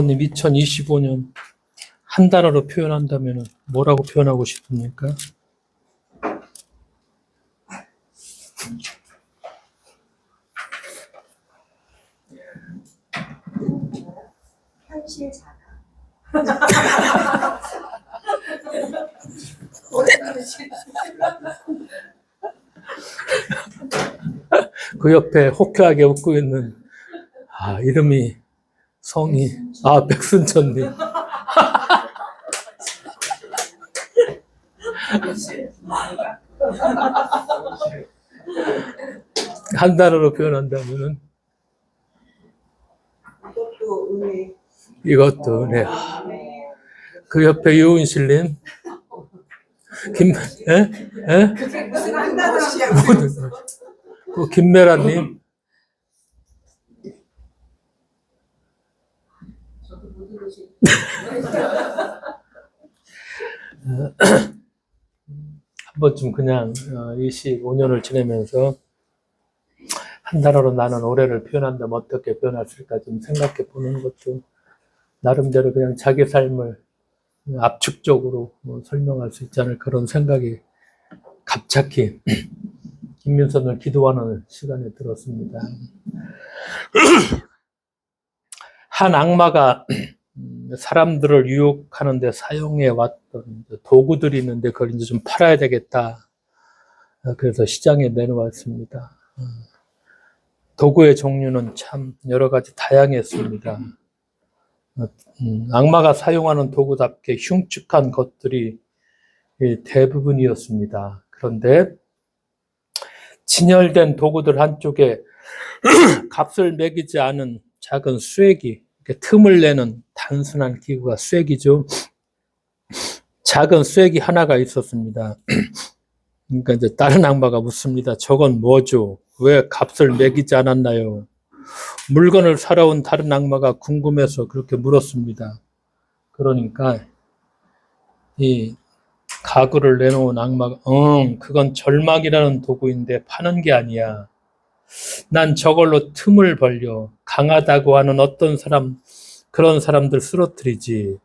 님 2025년 한 단어로 표현한다면 뭐라고 표현하고 싶습니까? 현실자다. 그 옆에 호쾌하게 웃고 있는 이름이 성이 백순천님. 한 단어로 표현한다면은 이것도 은혜. 이것도 은혜. 그 옆에 유은실님, 그게 무슨 한 단어씩이야. 그 김메라님, 한 번쯤 그냥 25년을 지내면서 한 단어로 나는 올해를 표현한다면 어떻게 표현했을까 좀 생각해 보는 것도 나름대로 그냥 자기 삶을 압축적으로 설명할 수 있지 않을 그런 생각이 갑자기 김민선을 기도하는 시간에 들었습니다. 한 악마가 사람들을 유혹하는 데 사용해 왔던 도구들이 있는데 그걸 이제 좀 팔아야 되겠다. 그래서 시장에 내놓았습니다. 도구의 종류는 참 여러 가지 다양했습니다. 악마가 사용하는 도구답게 흉측한 것들이 대부분이었습니다. 그런데 진열된 도구들 한쪽에 값을 매기지 않은 작은 쇠기, 틈을 내는 단순한 기구가 쇠기죠. 작은 쇠기 하나가 있었습니다. 그러니까 이제 다른 악마가 묻습니다. 저건 뭐죠? 왜 값을 매기지 않았나요? 물건을 사러 온 다른 악마가 궁금해서 그렇게 물었습니다. 그러니까 이 가구를 내놓은 악마가 그건 절망이라는 도구인데 파는 게 아니야. 난 저걸로 틈을 벌려 강하다고 하는 어떤 사람, 그런 사람들 쓰러뜨리지.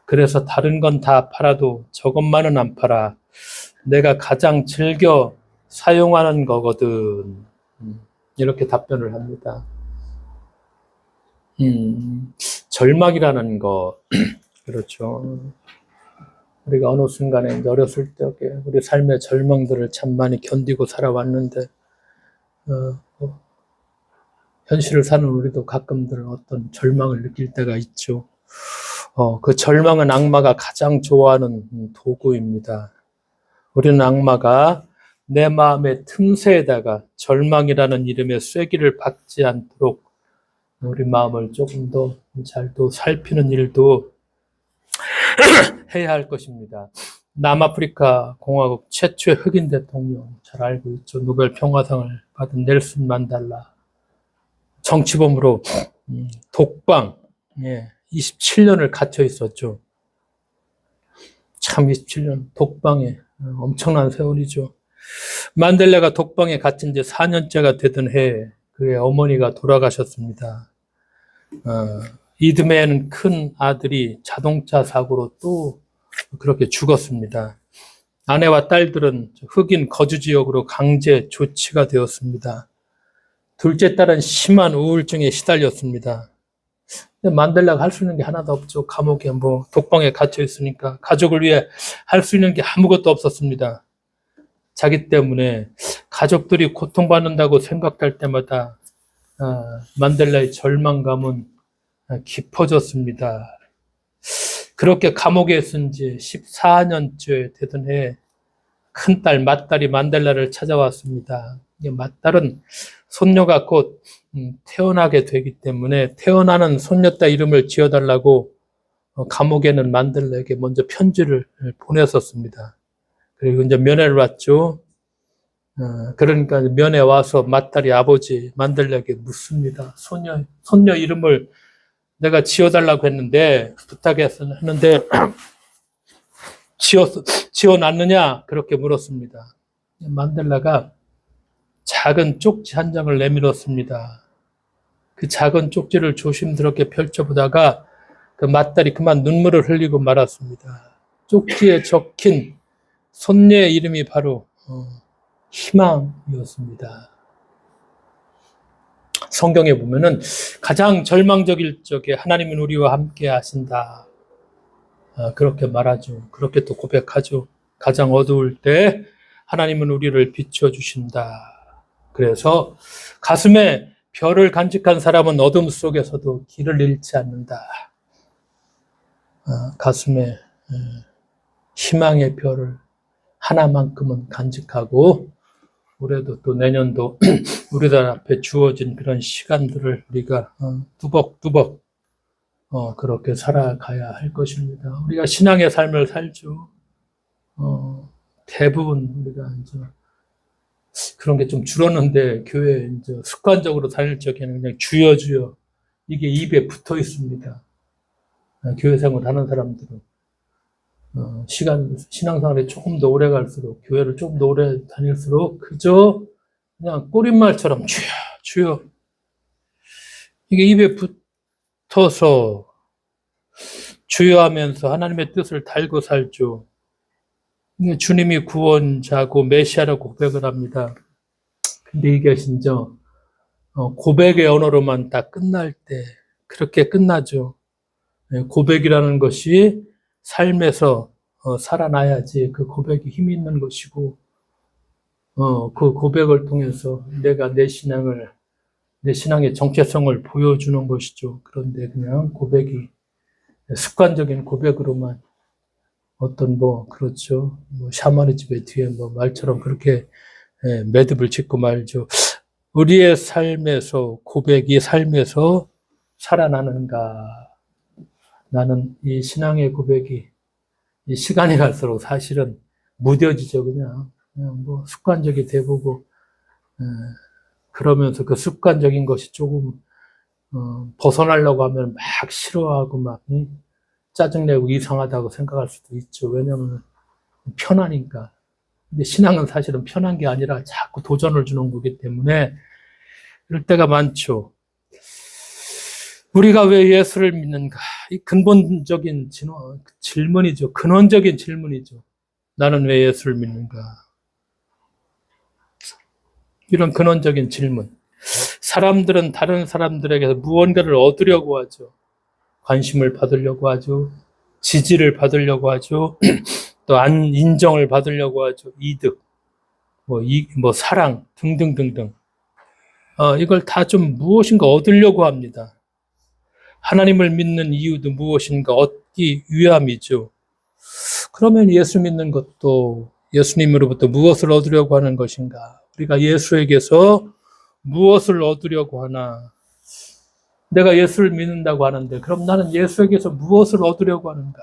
그래서 다른 건 다 팔아도 저것만은 안 팔아. 내가 가장 즐겨 사용하는 거거든. 이렇게 답변을 합니다. 절망이라는 거, 그렇죠. 우리가 어느 순간에 어렸을 적에 우리 삶의 절망들을 참 많이 견디고 살아왔는데, 현실을 사는 우리도 가끔들 어떤 절망을 느낄 때가 있죠. 그 절망은 악마가 가장 좋아하는 도구입니다. 우리는 악마가 내 마음의 틈새에다가 절망이라는 이름의 쐐기를 박지 않도록 우리 마음을 조금 더 잘 살피는 일도 해야 할 것입니다. 남아프리카 공화국 최초의 흑인 대통령 잘 알고 있죠. 노벨 평화상을 받은 넬슨 만델라. 정치범으로 독방 27년을 갇혀 있었죠. 참 27년 독방에 엄청난 세월이죠. 만델라가 독방에 갇힌 지 4년째가 되던 해에 그의 어머니가 돌아가셨습니다. 이듬해에는 큰 아들이 자동차 사고로 또 그렇게 죽었습니다. 아내와 딸들은 흑인 거주 지역으로 강제 조치가 되었습니다. 둘째 딸은 심한 우울증에 시달렸습니다. 근데 만델라가 할 수 있는 게 하나도 없죠. 감옥에 독방에 갇혀 있으니까 가족을 위해 할 수 있는 게 아무것도 없었습니다. 자기 때문에 가족들이 고통받는다고 생각할 때마다 만델라의 절망감은 깊어졌습니다. 그렇게 감옥에 있은 지 14년째 되던 해에 큰딸 맏딸이 만델라를 찾아왔습니다. 맏딸은 손녀가 곧 태어나게 되기 때문에 태어나는 손녀딸 이름을 지어달라고 감옥에는 만델라에게 먼저 편지를 보냈었습니다. 그리고 이제 면회를 왔죠. 그러니까 면회 와서 맏딸이 아버지 만델라에게 묻습니다. 손녀 이름을 내가 지어달라고 했는데 부탁했는데 지어놨느냐? 그렇게 물었습니다. 만델라가 작은 쪽지 한 장을 내밀었습니다. 그 작은 쪽지를 조심스럽게 펼쳐보다가 그 맏딸이 그만 눈물을 흘리고 말았습니다. 쪽지에 적힌 손녀의 이름이 바로 희망이었습니다. 성경에 보면은 가장 절망적일 적에 하나님은 우리와 함께 하신다. 그렇게 말하죠. 그렇게 또 고백하죠. 가장 어두울 때 하나님은 우리를 비춰주신다. 그래서 가슴에 별을 간직한 사람은 어둠 속에서도 길을 잃지 않는다. 가슴에 희망의 별을 하나만큼은 간직하고 올해도 또 내년도 우리들 앞에 주어진 그런 시간들을 우리가 뚜벅뚜벅 그렇게 살아가야 할 것입니다. 우리가 신앙의 삶을 살죠. 대부분 우리가 이제 그런 게 좀 줄었는데 교회 이제 습관적으로 다닐 적에는 그냥 주여 이게 입에 붙어 있습니다. 교회 생활 하는 사람들은 신앙생활에 조금 더 오래 갈수록 교회를 조금 더 오래 다닐수록 그저 그냥 꼬릿말처럼 주여 이게 입에 붙어서 주여하면서 하나님의 뜻을 달고 살죠. 주님이 구원자고 메시아라고 고백을 합니다. 근데 이게 진짜 고백의 언어로만 딱 끝날 때 그렇게 끝나죠. 고백이라는 것이 삶에서 살아나야지 그 고백이 힘이 있는 것이고 그 고백을 통해서 내가 내 신앙의 정체성을 보여주는 것이죠. 그런데 그냥 고백이 습관적인 고백으로만 어떤 그렇죠. 샤머니 집의 뒤에 말처럼 그렇게 매듭을 짓고 말죠. 우리의 삶에서 고백이 삶에서 살아나는가? 나는 이 신앙의 고백이 이 시간이 갈수록 사실은 무뎌지죠. 그냥 습관적이 돼보고 그러면서 그 습관적인 것이 조금 벗어나려고 하면 막 싫어하고 막 짜증내고 이상하다고 생각할 수도 있죠. 왜냐하면 편하니까. 근데 신앙은 사실은 편한 게 아니라 자꾸 도전을 주는 거기 때문에 이럴 때가 많죠. 우리가 왜 예수를 믿는가? 이 근본적인 질문이죠. 근원적인 질문이죠. 나는 왜 예수를 믿는가? 이런 근원적인 질문. 사람들은 다른 사람들에게서 무언가를 얻으려고 하죠. 관심을 받으려고 하죠. 지지를 받으려고 하죠. 또 인정을 받으려고 하죠. 이득, 사랑 등등등등. 이걸 다 좀 무엇인가 얻으려고 합니다. 하나님을 믿는 이유도 무엇인가 얻기 위함이죠. 그러면 예수 믿는 것도 예수님으로부터 무엇을 얻으려고 하는 것인가? 우리가 예수에게서 무엇을 얻으려고 하나? 내가 예수를 믿는다고 하는데 그럼 나는 예수에게서 무엇을 얻으려고 하는가?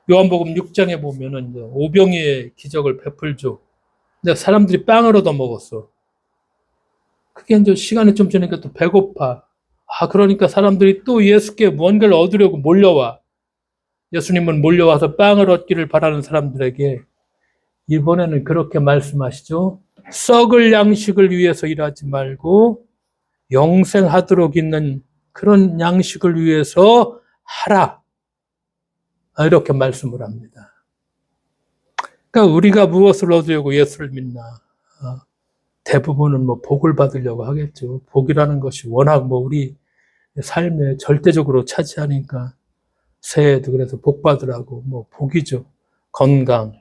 요한복음 6장에 보면은 오병이의 기적을 베풀죠. 근데 사람들이 빵을 얻어 먹었어. 그게 이제 시간이 좀 지나니까 또 배고파. 그러니까 사람들이 또 예수께 무언가를 얻으려고 몰려와. 예수님은 몰려와서 빵을 얻기를 바라는 사람들에게 이번에는 그렇게 말씀하시죠. 썩을 양식을 위해서 일하지 말고 영생하도록 있는 그런 양식을 위해서 하라. 이렇게 말씀을 합니다. 그러니까 우리가 무엇을 얻으려고 예수를 믿나? 대부분은 복을 받으려고 하겠죠. 복이라는 것이 워낙 우리 삶에 절대적으로 차지하니까 새해에도 그래서 복 받으라고 복이죠. 건강.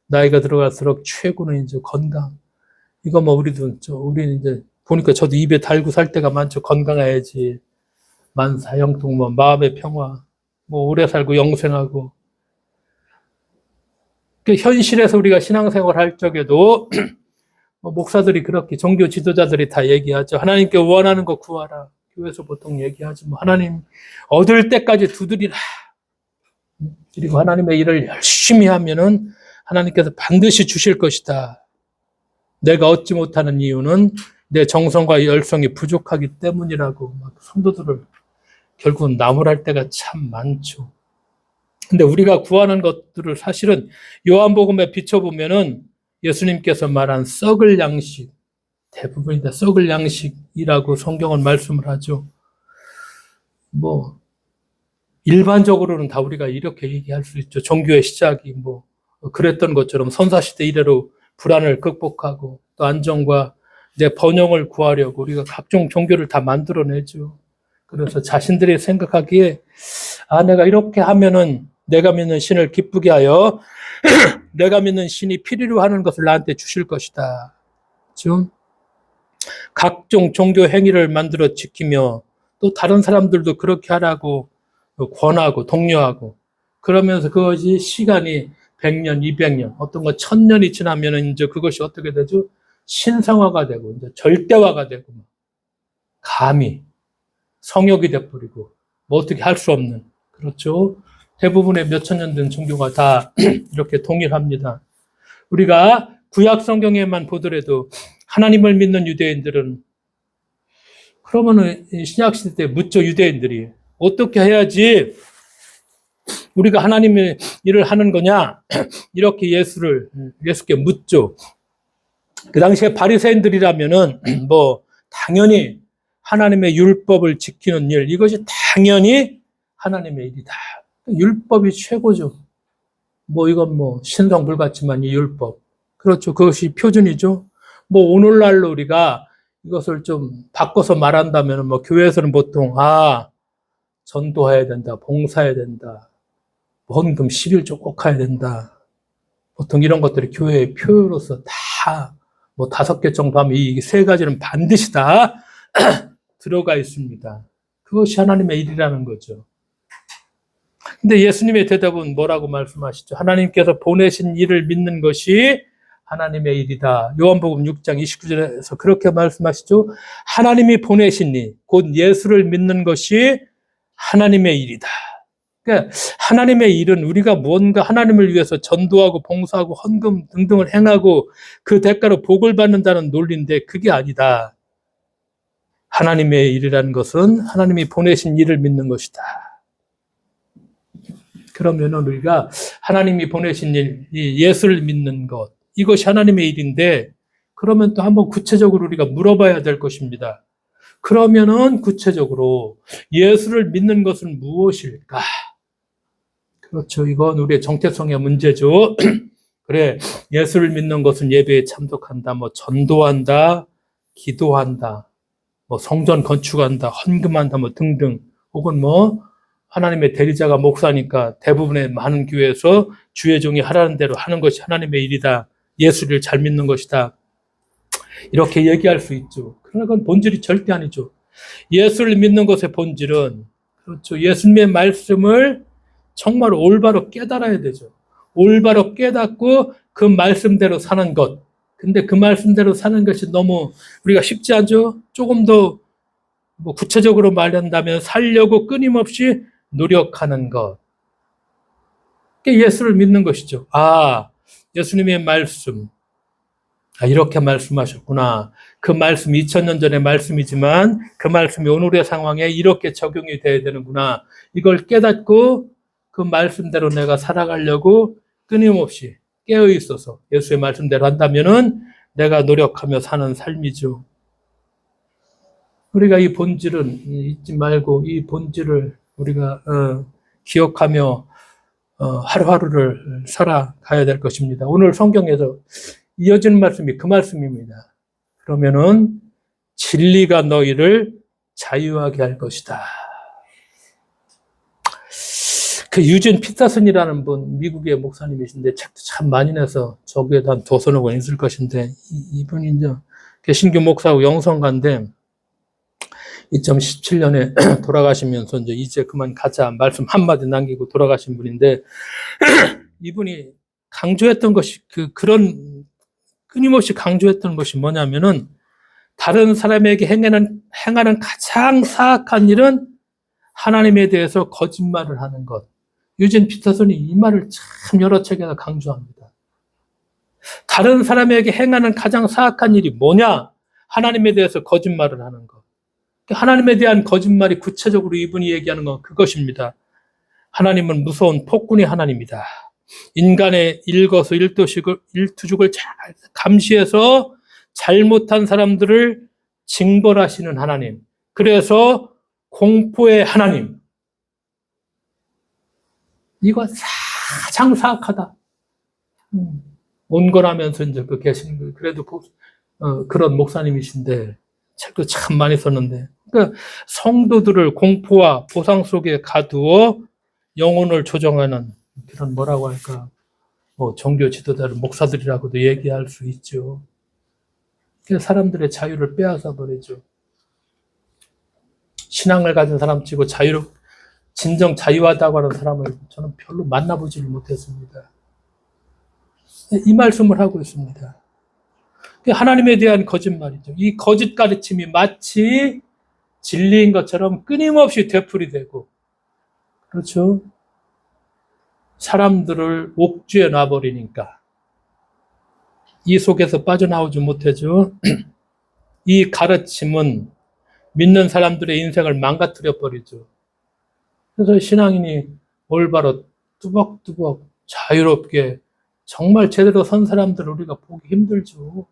나이가 들어갈수록 최고는 이제 건강. 이거 우리는 이제 보니까 저도 입에 달고 살 때가 많죠. 건강해야지. 만사형통, 마음의 평화, 오래 살고 영생하고. 현실에서 우리가 신앙생활 할 적에도 목사들이 그렇게 종교 지도자들이 다 얘기하죠. 하나님께 원하는 거 구하라. 교회에서 보통 얘기하지 하나님 얻을 때까지 두드리라. 그리고 하나님의 일을 열심히 하면은 하나님께서 반드시 주실 것이다. 내가 얻지 못하는 이유는 내 정성과 열성이 부족하기 때문이라고 성도들을 결국은 나무랄 때가 참 많죠. 근데 우리가 구하는 것들을 사실은 요한복음에 비춰보면은 예수님께서 말한 썩을 양식, 대부분이 다 썩을 양식이라고 성경은 말씀을 하죠. 일반적으로는 다 우리가 이렇게 얘기할 수 있죠. 종교의 시작이 뭐 그랬던 것처럼 선사시대 이래로 불안을 극복하고 또 안정과 이제 번영을 구하려고 우리가 각종 종교를 다 만들어내죠. 그래서 자신들이 생각하기에 내가 이렇게 하면은 내가 믿는 신을 기쁘게 하여 내가 믿는 신이 필요로 하는 것을 나한테 주실 것이다. 좀 각종 종교 행위를 만들어 지키며 또 다른 사람들도 그렇게 하라고 권하고 독려하고 그러면서 그것이 시간이 100년, 200년, 어떤 거 1000년이 지나면은 이제 그것이 어떻게 되죠? 신성화가 되고 이제 절대화가 되고 감히 성역이 돼버리고 뭐 어떻게 할 수 없는 그렇죠? 대부분의 몇천 년 된 종교가 다 이렇게 동일합니다. 우리가 구약 성경에만 보더라도 하나님을 믿는 유대인들은 그러면은 신약 시대 때 묻죠. 유대인들이 어떻게 해야지 우리가 하나님의 일을 하는 거냐? 이렇게 예수께 묻죠. 그 당시에 바리새인들이라면은 뭐 당연히 하나님의 율법을 지키는 일, 이것이 당연히 하나님의 일이다. 율법이 최고죠. 뭐 이건 뭐 신성불 같지만 이 율법. 그렇죠. 그것이 표준이죠. 뭐 오늘날로 우리가 이것을 좀 바꿔서 말한다면 뭐 교회에서는 보통 전도해야 된다, 봉사해야 된다, 헌금 11조 꼭 해야 된다. 보통 이런 것들이 교회의 표로서 다 뭐 5개 정도 하면 이 3가지는 반드시 다 들어가 있습니다. 그것이 하나님의 일이라는 거죠. 근데 예수님의 대답은 뭐라고 말씀하시죠? 하나님께서 보내신 일을 믿는 것이 하나님의 일이다. 요한복음 6장 29절에서 그렇게 말씀하시죠. 하나님이 보내신 일, 곧 예수를 믿는 것이 하나님의 일이다. 그러니까 하나님의 일은 우리가 무언가 하나님을 위해서 전도하고 봉사하고 헌금 등등을 행하고 그 대가로 복을 받는다는 논리인데 그게 아니다. 하나님의 일이라는 것은 하나님이 보내신 일을 믿는 것이다. 그러면은 우리가 하나님이 보내신 일, 예수를 믿는 것, 이것이 하나님의 일인데 그러면 또 한번 구체적으로 우리가 물어봐야 될 것입니다. 그러면은 구체적으로 예수를 믿는 것은 무엇일까? 그렇죠. 이건 우리의 정체성의 문제죠. 그래, 예수를 믿는 것은 예배에 참석한다, 뭐 전도한다, 기도한다, 뭐 성전 건축한다, 헌금한다, 뭐 등등. 혹은 뭐 하나님의 대리자가 목사니까 대부분의 많은 교회에서 주의 종이 하라는 대로 하는 것이 하나님의 일이다. 예수를 잘 믿는 것이다. 이렇게 얘기할 수 있죠. 그러나 그건 본질이 절대 아니죠. 예수를 믿는 것의 본질은 그렇죠. 예수님의 말씀을 정말 올바로 깨달아야 되죠. 올바로 깨닫고 그 말씀대로 사는 것. 근데 그 말씀대로 사는 것이 너무 우리가 쉽지 않죠? 조금 더 뭐 구체적으로 말한다면 살려고 끊임없이 노력하는 것. 예수를 믿는 것이죠. 예수님의 말씀. 이렇게 말씀하셨구나. 그 말씀 2000년 전의 말씀이지만 그 말씀이 오늘의 상황에 이렇게 적용이 돼야 되는구나. 이걸 깨닫고 그 말씀대로 내가 살아가려고 끊임없이 깨어 있어서 예수의 말씀대로 한다면은 내가 노력하며 사는 삶이죠. 우리가 이 본질은 잊지 말고 이 본질을 우리가 기억하며 하루하루를 살아가야 될 것입니다. 오늘 성경에서 이어지는 말씀이 그 말씀입니다. 그러면은 진리가 너희를 자유하게 할 것이다. 그 유진 피터슨이라는 분, 미국의 목사님이신데 책도 참 많이 내서 저기에 대한 도서록은 있을 것인데 이분이 이제 개신교 목사하고 영성가인데 2017년에 돌아가시면서 이제 그만 가자 말씀 한마디 남기고 돌아가신 분인데 이분이 강조했던 것이 그런 끊임없이 강조했던 것이 뭐냐면은 다른 사람에게 행하는 가장 사악한 일은 하나님에 대해서 거짓말을 하는 것. 유진 피터슨이 이 말을 참 여러 책에서 강조합니다. 다른 사람에게 행하는 가장 사악한 일이 뭐냐? 하나님에 대해서 거짓말을 하는 것. 하나님에 대한 거짓말이 구체적으로 이분이 얘기하는 건 그것입니다. 하나님은 무서운 폭군의 하나님이다. 인간의 일거수 일투족을 잘 감시해서 잘못한 사람들을 징벌하시는 하나님. 그래서 공포의 하나님. 이거 가장 사악하다. 온건하면서 이제 그 계시는 거예요. 그래도 그런 목사님이신데 책도 참 많이 썼는데, 그러니까 성도들을 공포와 보상 속에 가두어 영혼을 조정하는 그런 뭐라고 할까, 뭐 종교 지도자를 목사들이라고도 얘기할 수 있죠. 사람들의 자유를 빼앗아 버리죠. 신앙을 가진 사람 치고 진정 자유하다고 하는 사람을 저는 별로 만나보지를 못했습니다. 이 말씀을 하고 있습니다. 하나님에 대한 거짓말이죠. 이 거짓 가르침이 마치 진리인 것처럼 끊임없이 되풀이되고, 그렇죠? 사람들을 옥죄어 놔버리니까 이 속에서 빠져나오지 못하죠. 이 가르침은 믿는 사람들의 인생을 망가뜨려 버리죠. 그래서 신앙인이 올바로 뚜벅뚜벅 자유롭게 정말 제대로 선 사람들을 우리가 보기 힘들죠.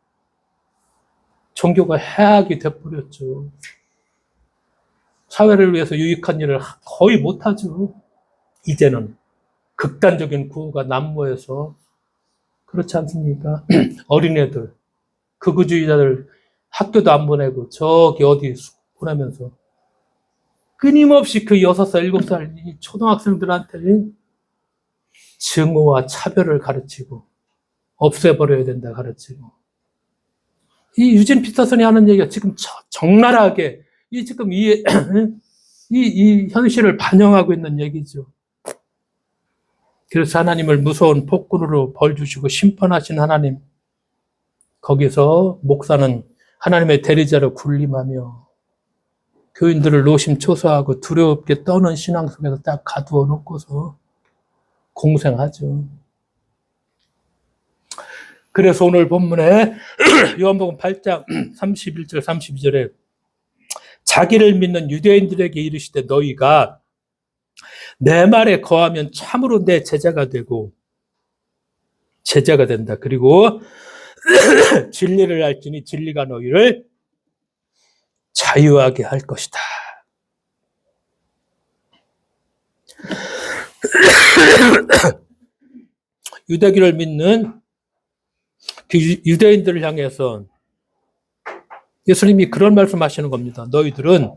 종교가 해악이 돼버렸죠. 사회를 위해서 유익한 일을 거의 못하죠. 이제는 극단적인 구호가 난무해서. 그렇지 않습니까? 어린애들, 극우주의자들 학교도 안 보내고 저기 어디 보내면서 끊임없이 그 6살, 7살 초등학생들한테 증오와 차별을 가르치고 없애버려야 된다 가르치고, 이 유진 피터슨이 하는 얘기가 지금 적나라하게 지금 이 현실을 반영하고 있는 얘기죠. 그래서 하나님을 무서운 폭군으로 벌 주시고 심판하신 하나님, 거기서 목사는 하나님의 대리자로 군림하며 교인들을 노심초사하고 두렵게 떠는 신앙 속에서 딱 가두어 놓고서 공생하죠. 그래서 오늘 본문에 요한복음 8장 31절 32절에 자기를 믿는 유대인들에게 이르시되 너희가 내 말에 거하면 참으로 내 제자가 되고 제자가 된다. 그리고 진리를 알지니 진리가 너희를 자유하게 할 것이다. 유대교를 믿는 그 유대인들을 향해서 예수님이 그런 말씀하시는 겁니다. 너희들은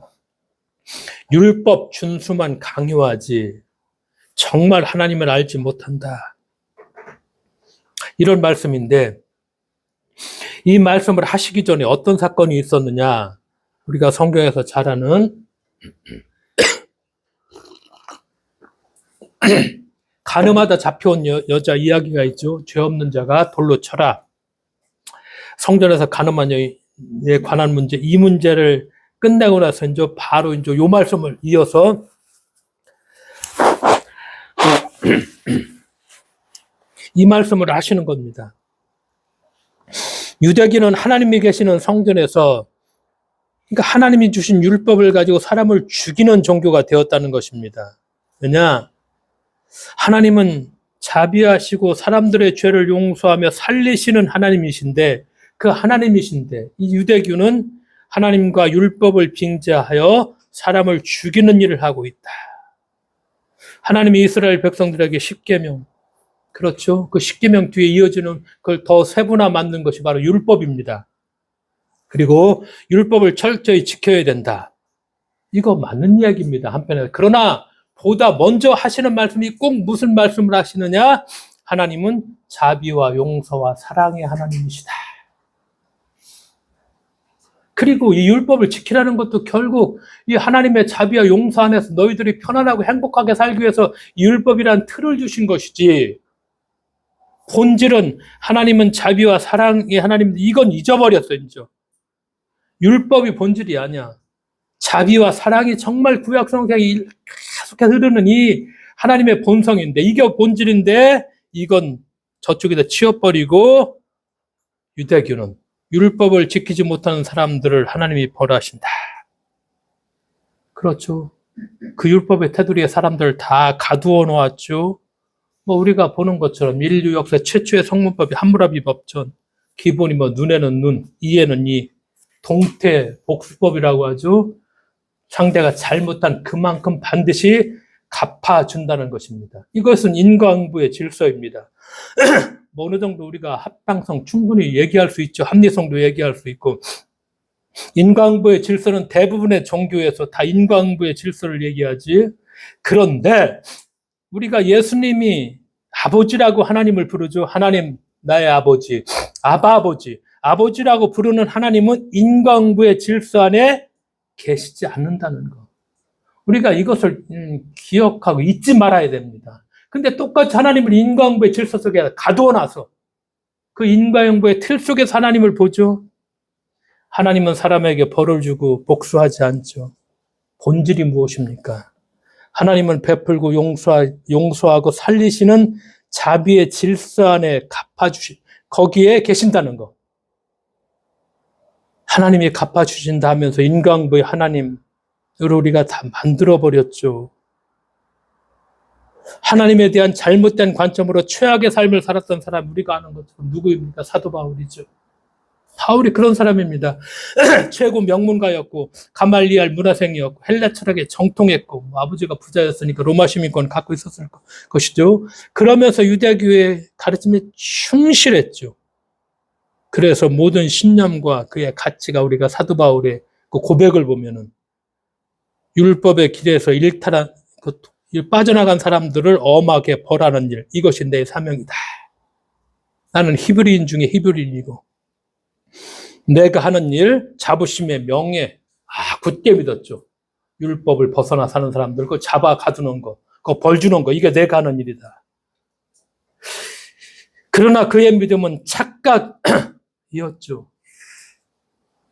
율법 준수만 강요하지 정말 하나님을 알지 못한다. 이런 말씀인데, 이 말씀을 하시기 전에 어떤 사건이 있었느냐? 우리가 성경에서 잘 아는 가늠하다 잡혀온 여자 이야기가 있죠. 죄 없는 자가 돌로 쳐라. 성전에서 가늠한 여인에 관한 문제, 이 문제를 끝내고 나서 이제 바로 이제 요 말씀을 이어서 이 말씀을 하시는 겁니다. 유대교는 하나님이 계시는 성전에서, 그러니까 하나님이 주신 율법을 가지고 사람을 죽이는 종교가 되었다는 것입니다. 왜냐? 하나님은 자비하시고 사람들의 죄를 용서하며 살리시는 하나님이신데, 그 하나님이신데 이 유대교는 하나님과 율법을 빙자하여 사람을 죽이는 일을 하고 있다. 하나님이 이스라엘 백성들에게 십계명, 그렇죠? 그 십계명 뒤에 이어지는 그걸 더 세분화 만든 것이 바로 율법입니다. 그리고 율법을 철저히 지켜야 된다. 이거 맞는 이야기입니다, 한편에. 그러나 보다 먼저 하시는 말씀이 꼭 무슨 말씀을 하시느냐? 하나님은 자비와 용서와 사랑의 하나님이시다. 그리고 이 율법을 지키라는 것도 결국 이 하나님의 자비와 용서 안에서 너희들이 편안하고 행복하게 살기 위해서 이 율법이란 틀을 주신 것이지, 본질은 하나님은 자비와 사랑의 하나님인데 이건 잊어버렸어요. 이제 율법이 본질이 아니야. 자비와 사랑이 정말 구약 성경에 계속해서 흐르는 이 하나님의 본성인데, 이게 본질인데 이건 저쪽에다 치워버리고 유대교는 율법을 지키지 못하는 사람들을 하나님이 벌하신다. 그렇죠. 그 율법의 테두리에 사람들을 다 가두어 놓았죠. 뭐 우리가 보는 것처럼 인류 역사 최초의 성문법이 함무라비 법전, 기본이 뭐 눈에는 눈, 이에는 이, 동태 복수법이라고 하죠. 상대가 잘못한 그만큼 반드시 갚아준다는 것입니다. 이것은 인과응보의 질서입니다. 뭐 어느 정도 우리가 합당성 충분히 얘기할 수 있죠. 합리성도 얘기할 수 있고, 인과응보의 질서는 대부분의 종교에서 다 인과응보의 질서를 얘기하지. 그런데 우리가 예수님이 아버지라고 하나님을 부르죠. 하나님 나의 아버지, 아바 아버지, 아버지라고 부르는 하나님은 인과응보의 질서 안에 계시지 않는다는 거. 우리가 이것을 기억하고 잊지 말아야 됩니다. 근데 똑같이 하나님을 인과응보의 질서 속에 가두어 놔서 그 인과응보의 틀 속에서 하나님을 보죠. 하나님은 사람에게 벌을 주고 복수하지 않죠. 본질이 무엇입니까? 하나님은 베풀고 용서하고 살리시는 자비의 질서 안에 거기에 계신다는 거. 하나님이 갚아주신다 하면서 인과응보의 하나님으로 우리가 다 만들어버렸죠. 하나님에 대한 잘못된 관점으로 최악의 삶을 살았던 사람, 우리가 아는 것처럼 누구입니까? 사도 바울이죠. 바울이 그런 사람입니다. 최고 명문가였고 가말리알 문화생이었고 헬라 철학에 정통했고 아버지가 부자였으니까 로마 시민권 갖고 있었을 것이죠. 그러면서 유대교의 가르침에 충실했죠. 그래서 모든 신념과 그의 가치가 우리가 사도 바울의 그 고백을 보면은 율법의 길에서 일탈한 빠져나간 사람들을 엄하게 벌하는 일, 이것이 내 사명이다. 나는 히브리인 중에 히브리인이고 내가 하는 일, 자부심의 명예, 굳게 믿었죠. 율법을 벗어나 사는 사람들, 그거 잡아 가두는 거, 그거 벌 주는 거, 이게 내가 하는 일이다. 그러나 그의 믿음은 착각이었죠.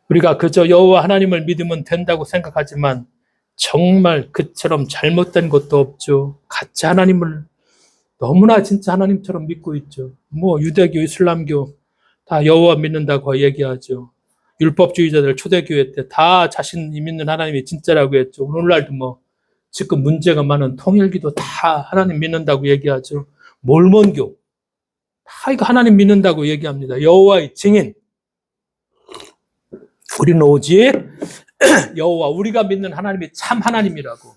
우리가 그저 여호와 하나님을 믿으면 된다고 생각하지만 정말 그처럼 잘못된 것도 없죠. 같이 하나님을 너무나 진짜 하나님처럼 믿고 있죠. 뭐 유대교, 이슬람교 다 여호와 믿는다고 얘기하죠. 율법주의자들 초대교회 때 다 자신이 믿는 하나님이 진짜라고 했죠. 오늘날도 뭐 지금 문제가 많은 통일기도 다 하나님 믿는다고 얘기하죠. 몰몬교 다 이거 하나님 믿는다고 얘기합니다. 여호와의 증인. 우리는 오직 여호와, 우리가 믿는 하나님이 참 하나님이라고.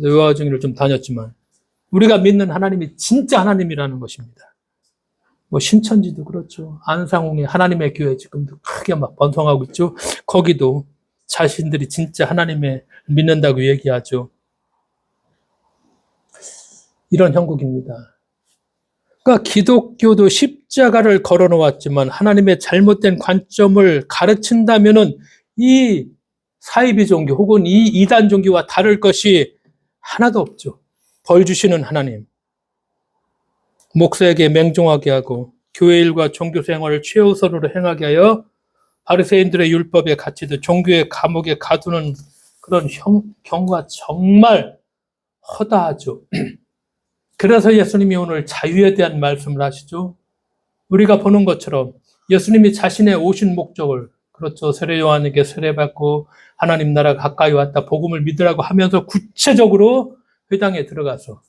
여호와 증인을 좀 다녔지만 우리가 믿는 하나님이 진짜 하나님이라는 것입니다. 뭐 신천지도 그렇죠. 안상홍의 하나님의 교회 지금도 크게 막 번성하고 있죠. 거기도 자신들이 진짜 하나님을 믿는다고 얘기하죠. 이런 형국입니다. 그러니까 기독교도 십자가를 걸어놓았지만 하나님의 잘못된 관점을 가르친다면은 이 사이비 종교 혹은 이 이단 종교와 다를 것이 하나도 없죠. 벌 주시는 하나님. 목사에게 맹종하게 하고 교회 일과 종교 생활을 최우선으로 행하게 하여 바리새인들의 율법에 갇히듯 종교의 감옥에 가두는 그런 경우가 정말 허다하죠. 그래서 예수님이 오늘 자유에 대한 말씀을 하시죠. 우리가 보는 것처럼 예수님이 자신의 오신 목적을, 그렇죠, 세례 요한에게 세례받고 하나님 나라가 가까이 왔다, 복음을 믿으라고 하면서 구체적으로 회당에 들어가서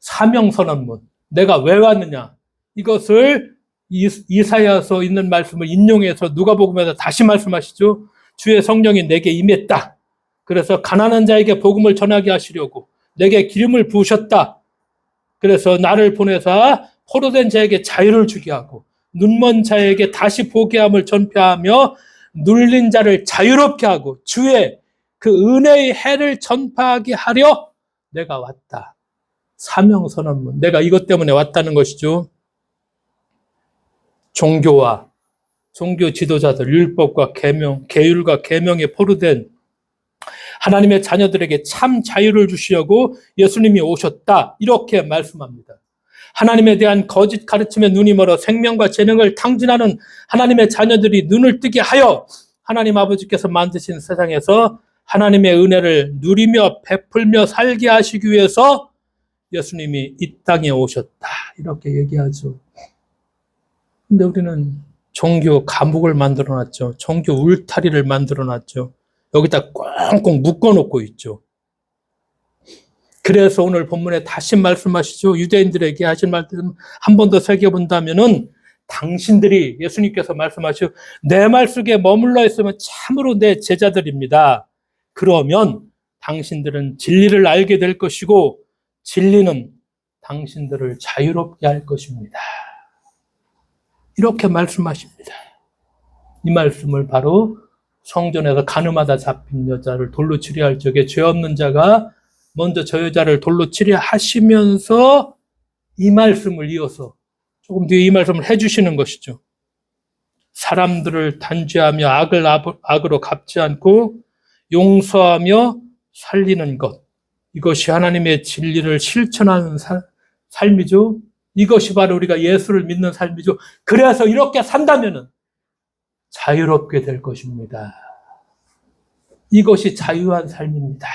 사명 선언문, 내가 왜 왔느냐, 이것을 이사야서 있는 말씀을 인용해서 누가복음에서 다시 말씀하시죠. 주의 성령이 내게 임했다. 그래서 가난한 자에게 복음을 전하게 하시려고 내게 기름을 부으셨다. 그래서 나를 보내사 포로된 자에게 자유를 주게 하고 눈먼 자에게 다시 보게 함을 전파하며 눌린 자를 자유롭게 하고 주의 그 은혜의 해를 전파하게 하려 내가 왔다. 사명 선언문. 내가 이것 때문에 왔다는 것이죠. 종교와 종교 지도자들, 율법과 계명, 계율과 계명에 포로된 하나님의 자녀들에게 참 자유를 주시려고 예수님이 오셨다. 이렇게 말씀합니다. 하나님에 대한 거짓 가르침에 눈이 멀어 생명과 재능을 탕진하는 하나님의 자녀들이 눈을 뜨게 하여 하나님 아버지께서 만드신 세상에서 하나님의 은혜를 누리며 베풀며 살게 하시기 위해서 예수님이 이 땅에 오셨다. 이렇게 얘기하죠. 근데 우리는 종교 감옥을 만들어놨죠. 종교 울타리를 만들어놨죠. 여기다 꽁꽁 묶어놓고 있죠. 그래서 오늘 본문에 다시 말씀하시죠. 유대인들에게 하신 말씀 한 번 더 새겨본다면은 당신들이, 예수님께서 말씀하시죠. 내 말 속에 머물러 있으면 참으로 내 제자들입니다. 그러면 당신들은 진리를 알게 될 것이고 진리는 당신들을 자유롭게 할 것입니다. 이렇게 말씀하십니다. 이 말씀을 바로 성전에서 가늠하다 잡힌 여자를 돌로 치려할 적에 죄 없는 자가 먼저 저 여자를 돌로 치려 하시면서 이 말씀을 이어서 조금 뒤에 이 말씀을 해주시는 것이죠. 사람들을 단죄하며 악을 악으로 갚지 않고 용서하며 살리는 것. 이것이 하나님의 진리를 실천하는 삶이죠. 이것이 바로 우리가 예수를 믿는 삶이죠. 그래서 이렇게 산다면 자유롭게 될 것입니다. 이것이 자유한 삶입니다.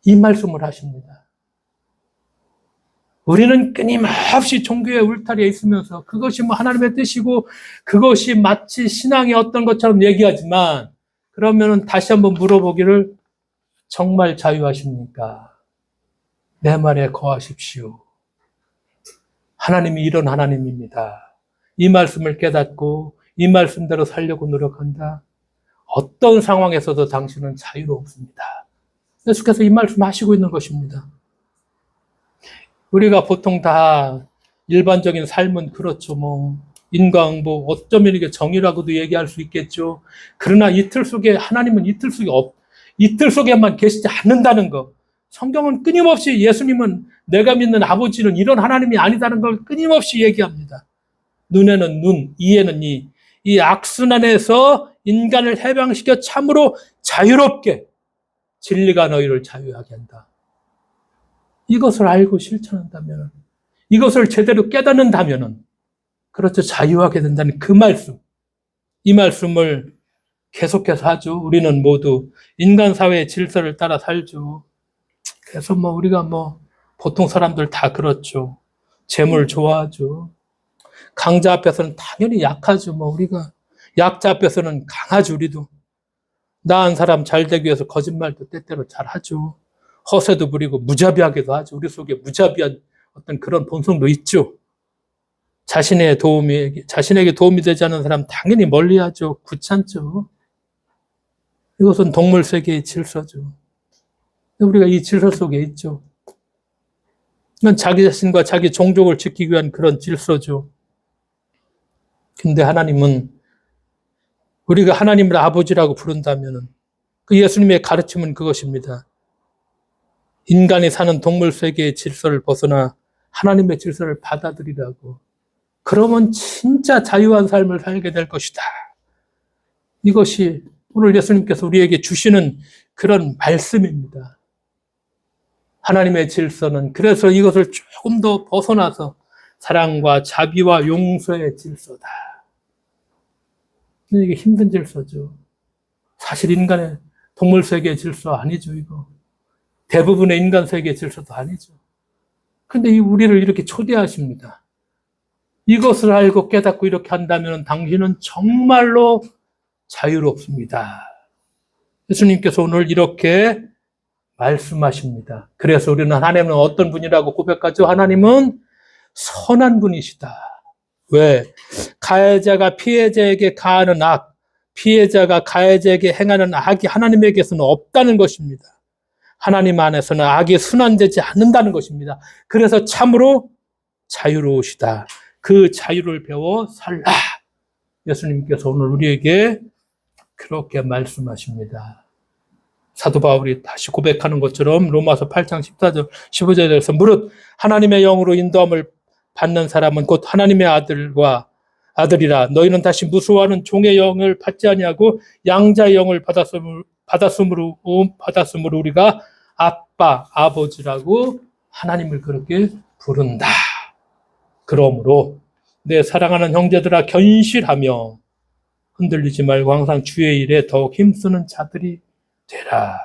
이 말씀을 하십니다. 우리는 끊임없이 종교의 울타리에 있으면서 그것이 뭐 하나님의 뜻이고 그것이 마치 신앙의 어떤 것처럼 얘기하지만 그러면은 다시 한번 물어보기를 정말 자유하십니까? 내 말에 거하십시오. 하나님이 이런 하나님입니다. 이 말씀을 깨닫고 이 말씀대로 살려고 노력한다. 어떤 상황에서도 당신은 자유롭습니다. 계속해서 이 말씀 하시고 있는 것입니다. 우리가 보통 다 일반적인 삶은 그렇죠. 뭐 인과응보 어쩌면 이게 정의라고도 얘기할 수 있겠죠. 그러나 이틀 속에 하나님은 이틀 속에만 계시지 않는다는 거. 성경은 끊임없이 예수님은 내가 믿는 아버지는 이런 하나님이 아니다는 걸 끊임없이 얘기합니다. 눈에는 눈, 이에는 이. 이 악순환에서 인간을 해방시켜 참으로 자유롭게 진리가 너희를 자유하게 한다. 이것을 알고 실천한다면, 이것을 제대로 깨닫는다면, 그렇죠. 자유하게 된다는 그 말씀. 이 말씀을 계속해서 하죠. 우리는 모두 인간 사회의 질서를 따라 살죠. 그래서 우리가 보통 사람들 다 그렇죠. 재물 좋아하죠. 강자 앞에서는 당연히 약하죠. 우리가 약자 앞에서는 강하죠. 우리도 나은 사람 잘 되기 위해서 거짓말도 때때로 잘 하죠. 허세도 부리고 무자비하게도 하죠. 우리 속에 무자비한 어떤 그런 본성도 있죠. 자신에게 도움이 되지 않는 사람 당연히 멀리하죠. 귀찮죠. 이것은 동물 세계의 질서죠. 우리가 이 질서 속에 있죠. 이건 자기 자신과 자기 종족을 지키기 위한 그런 질서죠. 근데 하나님은 우리가 하나님을 아버지라고 부른다면 그 예수님의 가르침은 그것입니다. 인간이 사는 동물 세계의 질서를 벗어나 하나님의 질서를 받아들이라고. 그러면 진짜 자유한 삶을 살게 될 것이다. 이것이 오늘 예수님께서 우리에게 주시는 그런 말씀입니다. 하나님의 질서는 그래서 이것을 조금 더 벗어나서 사랑과 자비와 용서의 질서다. 이게 힘든 질서죠. 사실 인간의 동물 세계의 질서 아니죠, 이거. 대부분의 인간 세계의 질서도 아니죠. 근데 우리를 이렇게 초대하십니다. 이것을 알고 깨닫고 이렇게 한다면 당신은 정말로 자유롭습니다. 예수님께서 오늘 이렇게 말씀하십니다. 그래서 우리는 하나님은 어떤 분이라고 고백하죠? 하나님은 선한 분이시다. 왜? 가해자가 피해자에게 가하는 악, 피해자가 가해자에게 행하는 악이 하나님에게서는 없다는 것입니다. 하나님 안에서는 악이 순환되지 않는다는 것입니다. 그래서 참으로 자유로우시다. 그 자유를 배워 살라. 예수님께서 오늘 우리에게 그렇게 말씀하십니다. 사도 바울이 다시 고백하는 것처럼 로마서 8장 14절, 15절에서 무릇 하나님의 영으로 인도함을 받는 사람은 곧 하나님의 아들이라. 너희는 다시 무수하는 종의 영을 받지 아니하고 양자의 영을 받았으므로 우리가 아빠, 아버지라고 하나님을 그렇게 부른다. 그러므로 내 사랑하는 형제들아 견실하며 흔들리지 말고 항상 주의 일에 더욱 힘쓰는 자들이 되라.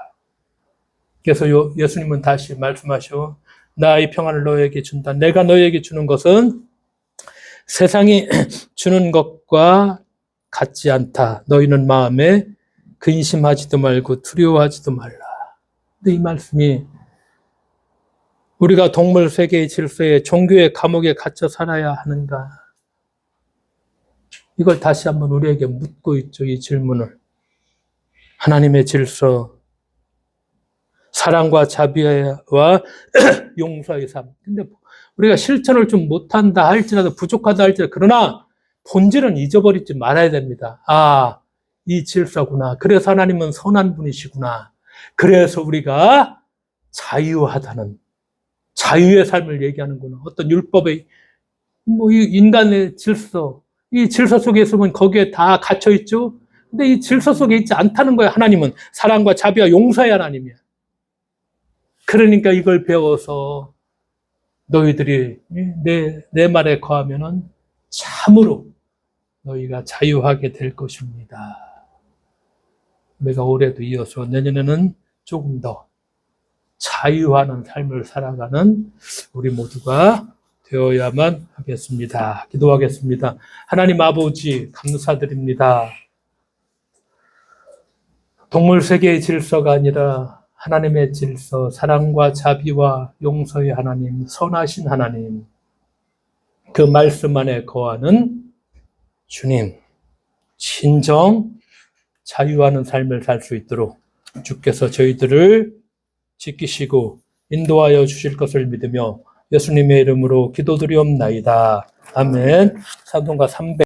그래서 예수님은 다시 말씀하셔. 나의 평안을 너에게 준다. 내가 너에게 주는 것은 세상이 주는 것과 같지 않다. 너희는 마음에 근심하지도 말고 두려워하지도 말라. 근데 이 말씀이 우리가 동물 세계의 질서에 종교의 감옥에 갇혀 살아야 하는가? 이걸 다시 한번 우리에게 묻고 있죠. 이 질문을. 하나님의 질서, 사랑과 자비와 용서의 삶. 근데 우리가 실천을 좀 못한다 할지라도 부족하다 할지라도 그러나 본질은 잊어버리지 말아야 됩니다. 아, 이 질서구나. 그래서 하나님은 선한 분이시구나. 그래서 우리가 자유하다는 자유의 삶을 얘기하는구나. 어떤 율법의 이 인간의 질서, 이 질서 속에 있으면 거기에 다 갇혀 있죠. 근데 이 질서 속에 있지 않다는 거예요. 하나님은 사랑과 자비와 용서의 하나님이야. 그러니까 이걸 배워서 너희들이 내 말에 거하면은 참으로 너희가 자유하게 될 것입니다. 우리가 올해도 이어서 내년에는 조금 더 자유하는 삶을 살아가는 우리 모두가 되어야만 하겠습니다. 기도하겠습니다. 하나님 아버지 감사드립니다. 동물 세계의 질서가 아니라 하나님의 질서, 사랑과 자비와 용서의 하나님, 선하신 하나님, 그 말씀 안에 거하는 주님, 진정 자유하는 삶을 살 수 있도록 주께서 저희들을 지키시고 인도하여 주실 것을 믿으며 예수님의 이름으로 기도드리옵나이다. 아멘. 찬송가 300